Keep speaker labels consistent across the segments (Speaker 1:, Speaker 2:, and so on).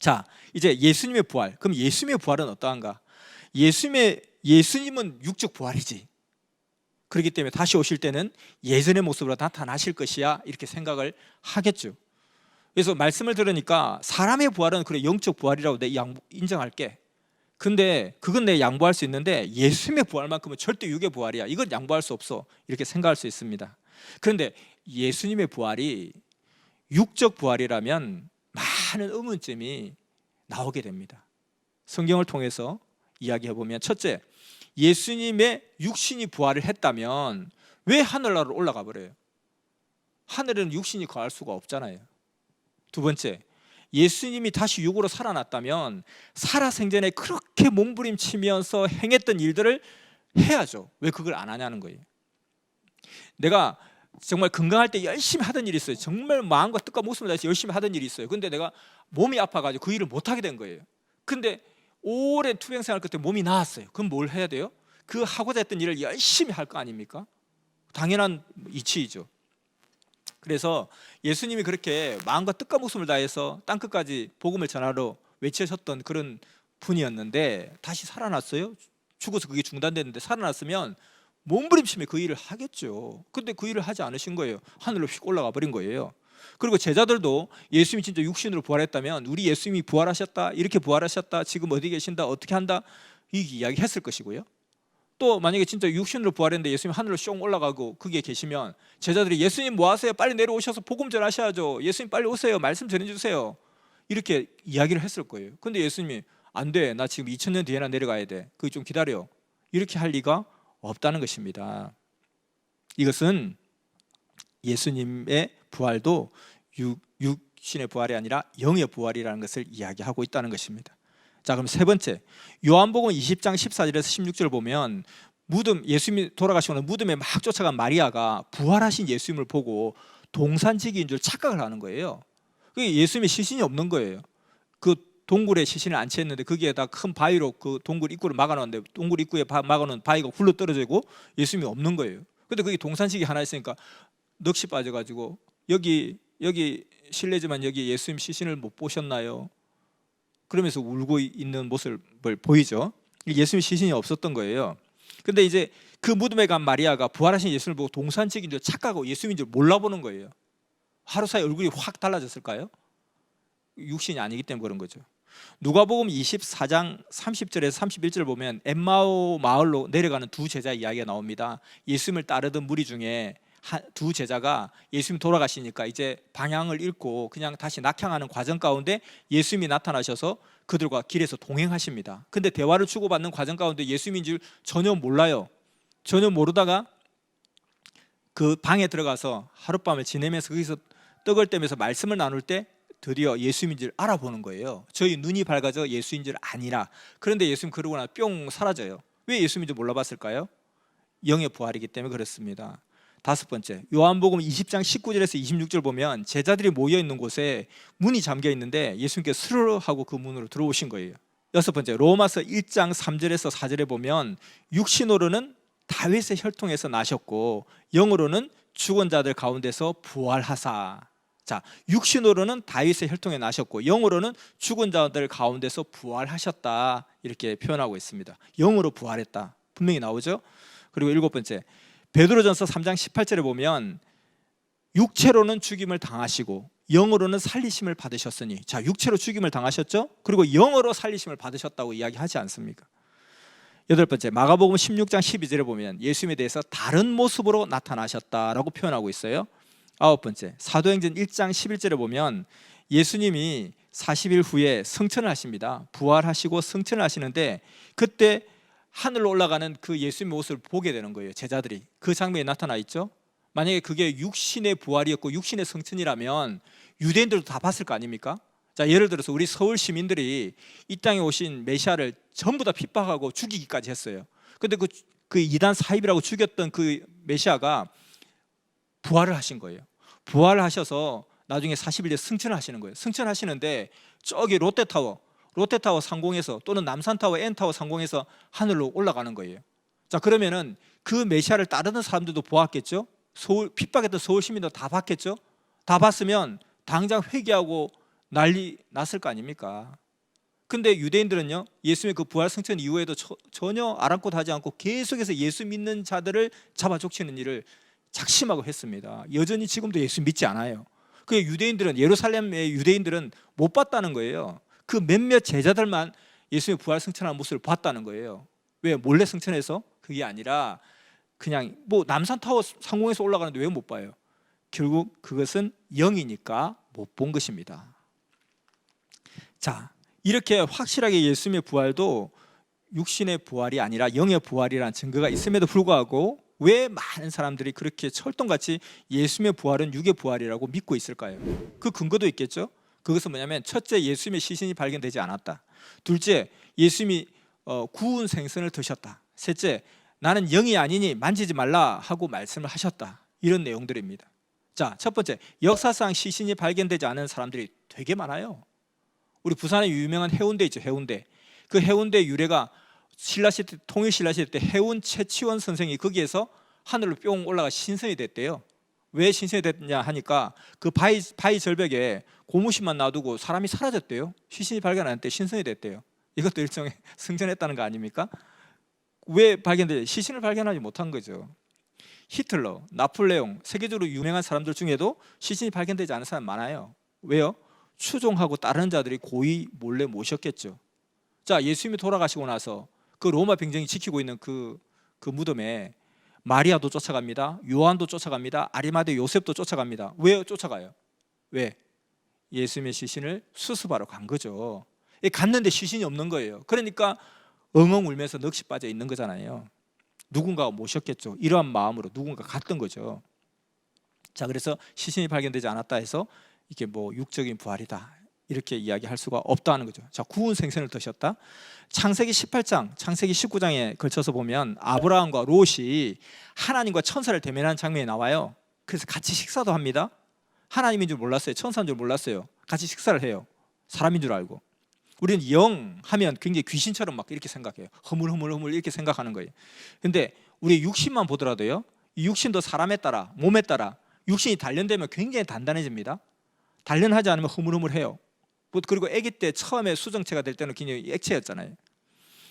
Speaker 1: 자, 이제 예수님의 부활. 그럼 예수님의 부활은 어떠한가? 예수님은 육적 부활이지. 그렇기 때문에 다시 오실 때는 예전의 모습으로 나타나실 것이야, 이렇게 생각을 하겠죠. 그래서 말씀을 들으니까 사람의 부활은 그래 영적 부활이라고 내 인정할게. 근데 그건 내 양보할 수 있는데 예수님의 부활만큼은 절대 육의 부활이야, 이건 양보할 수 없어, 이렇게 생각할 수 있습니다. 그런데 예수님의 부활이 육적 부활이라면 많은 의문점이 나오게 됩니다. 성경을 통해서 이야기해보면, 첫째, 예수님의 육신이 부활을 했다면 왜 하늘나라로 올라가 버려요? 하늘에는 육신이 거할 수가 없잖아요. 두 번째, 예수님이 다시 육으로 살아났다면 살아생전에 그렇게 몸부림치면서 행했던 일들을 해야죠. 왜 그걸 안 하냐는 거예요. 내가 정말 건강할 때 열심히 하던 일이 있어요. 정말 마음과 뜻과 목숨을 다해서 열심히 하던 일이 있어요. 근데 내가 몸이 아파가지고 그 일을 못하게 된 거예요. 근데 오랜 투병생활 끝에 몸이 나았어요. 그럼 뭘 해야 돼요? 그 하고자 했던 일을 열심히 할 거 아닙니까? 당연한 이치이죠. 그래서 예수님이 그렇게 마음과 뜻과 목숨을 다해서 땅끝까지 복음을 전하러 외치셨던 그런 분이었는데 다시 살아났어요. 죽어서 그게 중단됐는데 살아났으면 몸부림치며 그 일을 하겠죠. 근데 그 일을 하지 않으신 거예요. 하늘로 휙 올라가 버린 거예요. 그리고 제자들도 예수님이 진짜 육신으로 부활했다면 우리 예수님이 부활하셨다, 이렇게 부활하셨다, 지금 어디 계신다, 어떻게 한다, 이 이야기 했을 것이고요. 또 만약에 진짜 육신으로 부활했는데 예수님 하늘로 숑 올라가고 거기에 계시면 제자들이 예수님 뭐 하세요? 빨리 내려오셔서 복음 전하셔야죠. 예수님 빨리 오세요. 말씀 전해주세요. 이렇게 이야기를 했을 거예요. 근데 예수님이 안 돼, 나 지금 2000년 뒤에나 내려가야 돼, 그거 좀 기다려, 이렇게 할 리가 없다는 것입니다. 이것은 예수님의 부활도 육신의 부활이 아니라 영의 부활이라는 것을 이야기하고 있다는 것입니다. 자, 그럼 세 번째, 요한복음 20장 14절에서 16절을 보면 예수님이 돌아가시고 무덤에 막 쫓아간 마리아가 부활하신 예수님을 보고 동산지기인 줄 착각을 하는 거예요. 예수님의 시신이 없는 거예요. 그 동굴에 시신을 안치했는데 거기에다 큰 바위로 그 동굴 입구를 막아놓았는데 동굴 입구에 막아놓은 바위가 굴러 떨어지고 예수님이 없는 거예요. 근데 거기 동산지기 하나 있으니까 넋이 빠져가지고 여기 실례지만 여기 예수님 시신을 못 보셨나요? 그러면서 울고 있는 모습을 보이죠. 예수님 시신이 없었던 거예요. 근데 이제 그 무덤에 간 마리아가 부활하신 예수님을 보고 동산지기인 줄 착각하고 예수님인 줄 몰라보는 거예요. 하루 사이 얼굴이 확 달라졌을까요? 육신이 아니기 때문에 그런 거죠. 누가복음 24장 30절에서 31절을 보면 엠마오 마을로 내려가는 두 제자 이야기가 나옵니다. 예수님을 따르던 무리 중에 두 제자가 예수님 돌아가시니까 이제 방향을 잃고 그냥 다시 낙향하는 과정 가운데 예수님이 나타나셔서 그들과 길에서 동행하십니다. 근데 대화를 주고받는 과정 가운데 예수님인 줄 전혀 몰라요. 전혀 모르다가 그 방에 들어가서 하룻밤을 지내면서 거기서 떡을 떼면서 말씀을 나눌 때 드디어 예수님인 줄 알아보는 거예요. 저희 눈이 밝아져 예수인 줄 아니라. 그런데 예수님 그러고 나서 뿅 사라져요. 왜 예수님인 줄 몰라봤을까요? 영의 부활이기 때문에 그렇습니다. 다섯 번째, 요한복음 20장 19절에서 26절 보면 제자들이 모여있는 곳에 문이 잠겨 있는데 예수님께서 스르르 하고 그 문으로 들어오신 거예요. 여섯 번째, 로마서 1장 3절에서 4절에 보면 육신으로는 다윗의 혈통에서 나셨고 영으로는 죽은 자들 가운데서 부활하사. 자, 육신으로는 다윗의 혈통에 나셨고 영으로는 죽은 자들 가운데서 부활하셨다, 이렇게 표현하고 있습니다. 영으로 부활했다 분명히 나오죠. 그리고 일곱 번째, 베드로전서 3장 18절에 보면 육체로는 죽임을 당하시고 영으로는 살리심을 받으셨으니. 자, 육체로 죽임을 당하셨죠. 그리고 영으로 살리심을 받으셨다고 이야기하지 않습니까? 여덟 번째, 마가복음 16장 12절에 보면 예수님에 대해서 다른 모습으로 나타나셨다라고 표현하고 있어요. 아홉 번째, 사도행전 1장 11절에 보면 예수님이 40일 후에 승천을 하십니다. 부활하시고 승천을 하시는데 그때 하늘로 올라가는 그 예수님의 모습을 보게 되는 거예요. 제자들이 그 장면에 나타나 있죠. 만약에 그게 육신의 부활이었고 육신의 성천이라면 유대인들도 다 봤을 거 아닙니까? 자, 예를 들어서 우리 서울 시민들이 이 땅에 오신 메시아를 전부 다 핍박하고 죽이기까지 했어요. 근데 그 이단 사입이라고 죽였던 그 메시아가 부활을 하신 거예요. 부활을 하셔서 나중에 40일 뒤에 승천을 하시는 거예요. 승천하시는데 저기 롯데타워 상공에서 또는 남산타워 N타워 상공에서 하늘로 올라가는 거예요. 자, 그러면은 그 메시아를 따르는 사람들도 보았겠죠. 핍박했던 서울 시민도 다 봤겠죠. 다 봤으면 당장 회개하고 난리 났을 거 아닙니까? 근데 유대인들은요, 예수님의 그 부활 승천 이후에도 전혀 아랑곳하지 않고 계속해서 예수 믿는 자들을 잡아 족치는 일을 작심하고 했습니다. 여전히 지금도 예수 믿지 않아요. 그 유대인들은, 예루살렘의 유대인들은 못 봤다는 거예요. 그 몇몇 제자들만 예수님의 부활 승천하는 모습을 봤다는 거예요. 왜? 몰래 승천해서? 그게 아니라 그냥 뭐 남산타워 상공에서 올라가는데 왜 못 봐요? 결국 그것은 영이니까 못 본 것입니다. 자, 이렇게 확실하게 예수님의 부활도 육신의 부활이 아니라 영의 부활이라는 증거가 있음에도 불구하고 왜 많은 사람들이 그렇게 철동같이 예수님의 부활은 육의 부활이라고 믿고 있을까요? 그 근거도 있겠죠. 그것은 뭐냐면, 첫째, 예수님의 시신이 발견되지 않았다. 둘째, 예수님이 구운 생선을 드셨다. 셋째, 나는 영이 아니니 만지지 말라 하고 말씀을 하셨다. 이런 내용들입니다. 자, 첫 번째, 역사상 시신이 발견되지 않은 사람들이 되게 많아요. 우리 부산에 유명한 해운대 있죠. 해운대. 그 해운대 유래가 신라시대, 통일신라시대 때 해운 최치원 선생이 거기에서 하늘로 뿅 올라가 신선이 됐대요. 왜 신선이 됐냐 하니까 그 바위 절벽에 고무신만 놔두고 사람이 사라졌대요. 시신이 발견 안 때 신선이 됐대요. 이것도 일종의 승천했다는 거 아닙니까? 왜 발견돼? 시신을 발견하지 못한 거죠. 히틀러, 나폴레옹, 세계적으로 유명한 사람들 중에도 시신이 발견되지 않은 사람 많아요. 왜요? 추종하고 따르는 자들이 고의 몰래 모셨겠죠. 자, 예수님이 돌아가시고 나서 그 로마 병정이 지키고 있는 그 무덤에 마리아도 쫓아갑니다. 요한도 쫓아갑니다. 아리마대 요셉도 쫓아갑니다. 왜 쫓아가요? 왜? 예수님의 시신을 수습하러 간 거죠. 갔는데 시신이 없는 거예요. 그러니까 엉엉 울면서 넋이 빠져 있는 거잖아요. 누군가가 모셨겠죠. 이러한 마음으로 누군가 갔던 거죠. 자, 그래서 시신이 발견되지 않았다 해서 이게 뭐 육적인 부활이다 이렇게 이야기할 수가 없다는 거죠. 자, 구운 생선을 드셨다. 창세기 18장, 창세기 19장에 걸쳐서 보면 아브라함과 롯이 하나님과 천사를 대면하는 장면이 나와요. 그래서 같이 식사도 합니다. 하나님인 줄 몰랐어요. 천사인 줄 몰랐어요. 같이 식사를 해요. 사람인 줄 알고. 우리는 영 하면 굉장히 귀신처럼 막 이렇게 생각해요. 허물허물 이렇게 생각하는 거예요. 근데 우리 육신만 보더라도요, 이 육신도 사람에 따라, 몸에 따라 육신이 단련되면 굉장히 단단해집니다. 단련하지 않으면 허물허물해요. 그리고 아기 때 처음에 수정체가 될 때는 굉장히 액체였잖아요.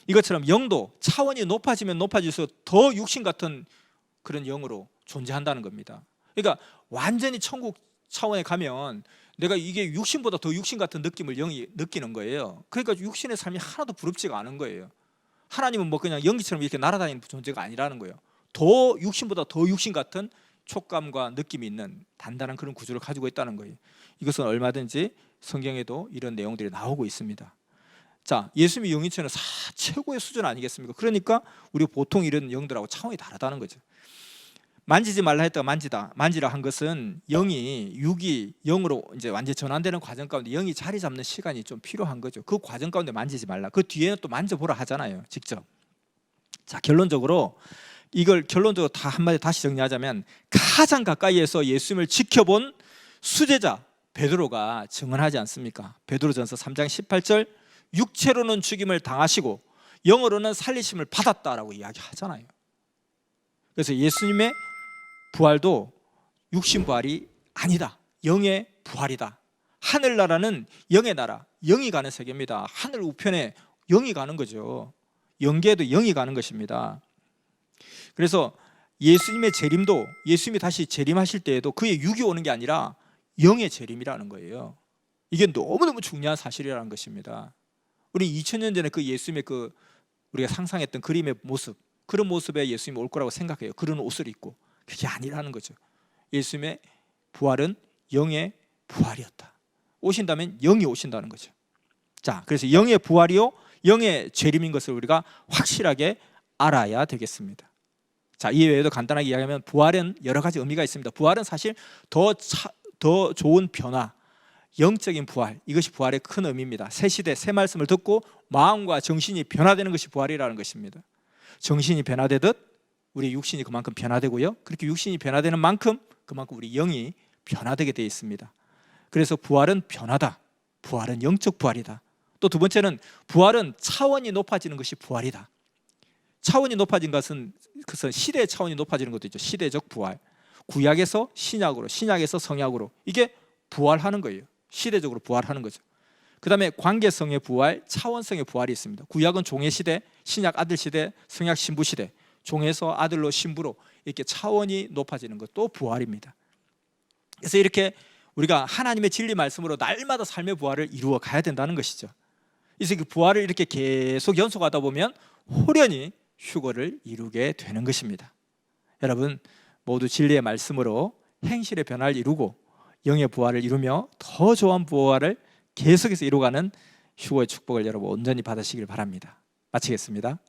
Speaker 1: 이것처럼 영도 차원이 높아지면 높아질수록 더 육신 같은 그런 영으로 존재한다는 겁니다. 그러니까 완전히 천국 차원에 가면 내가 이게 육신보다 더 육신 같은 느낌을 영이 느끼는 거예요. 그러니까 육신의 삶이 하나도 부럽지가 않은 거예요. 하나님은 뭐 그냥 연기처럼 이렇게 날아다니는 존재가 아니라는 거예요. 더 육신보다 더 육신 같은 촉감과 느낌이 있는 단단한 그런 구조를 가지고 있다는 거예요. 이것은 얼마든지 성경에도 이런 내용들이 나오고 있습니다. 자, 예수님의 영이체는 최고의 수준 아니겠습니까? 그러니까 우리 보통 이런 영들하고 차원이 다르다는 거죠. 만지지 말라 했다가 만지라 한 것은 영이 육이 영으로 이제 완전히 전환되는 과정 가운데 영이 자리 잡는 시간이 좀 필요한 거죠. 그 과정 가운데 만지지 말라. 그 뒤에는 또 만져보라 하잖아요, 직접. 자, 결론적으로 다 한마디 다시 정리하자면, 가장 가까이에서 예수님을 지켜본 수제자 베드로가 증언하지 않습니까? 베드로전서 3장 18절, 육체로는 죽임을 당하시고 영으로는 살리심을 받았다라고 이야기하잖아요. 그래서 예수님의 부활도 육신 부활이 아니다. 영의 부활이다. 하늘나라는 영의 나라, 영이 가는 세계입니다. 하늘 우편에 영이 가는 거죠. 영계에도 영이 가는 것입니다. 그래서 예수님의 재림도, 예수님이 다시 재림하실 때에도 그의 육이 오는 게 아니라 영의 재림이라는 거예요. 이게 너무너무 중요한 사실이라는 것입니다. 우리 2000년 전에 그 예수님의 우리가 상상했던 그림의 모습, 그런 모습에 예수님이 올 거라고 생각해요. 그런 옷을 입고. 그게 아니라는 거죠. 예수님의 부활은 영의 부활이었다. 오신다면 영이 오신다는 거죠. 자, 그래서 영의 부활이요, 영의 재림인 것을 우리가 확실하게 알아야 되겠습니다. 자, 이 외에도 간단하게 이야기하면 부활은 여러 가지 의미가 있습니다. 부활은 사실 더 좋은 변화, 영적인 부활, 이것이 부활의 큰 의미입니다. 새 시대, 새 말씀을 듣고 마음과 정신이 변화되는 것이 부활이라는 것입니다. 정신이 변화되듯 우리 육신이 그만큼 변화되고요, 그렇게 육신이 변화되는 만큼 그만큼 우리 영이 변화되게 되어 있습니다. 그래서 부활은 변화다. 부활은 영적 부활이다. 또 두 번째는 부활은 차원이 높아지는 것이 부활이다. 차원이 높아진 것은 시대의 차원이 높아지는 것도 있죠. 시대적 부활. 구약에서 신약으로, 신약에서 성약으로, 이게 부활하는 거예요. 시대적으로 부활하는 거죠. 그 다음에 관계성의 부활, 차원성의 부활이 있습니다. 구약은 종의 시대, 신약 아들 시대, 성약 신부 시대, 종에서 아들로 신부로 이렇게 차원이 높아지는 것도 부활입니다. 그래서 이렇게 우리가 하나님의 진리 말씀으로 날마다 삶의 부활을 이루어 가야 된다는 것이죠. 그래서 그 부활을 이렇게 계속 연속하다 보면 호련히 휴거를 이루게 되는 것입니다. 여러분 모두 진리의 말씀으로 행실의 변화를 이루고 영의 부활을 이루며 더 좋은 부활을 계속해서 이루어가는 휴거의 축복을 여러분 온전히 받으시길 바랍니다. 마치겠습니다.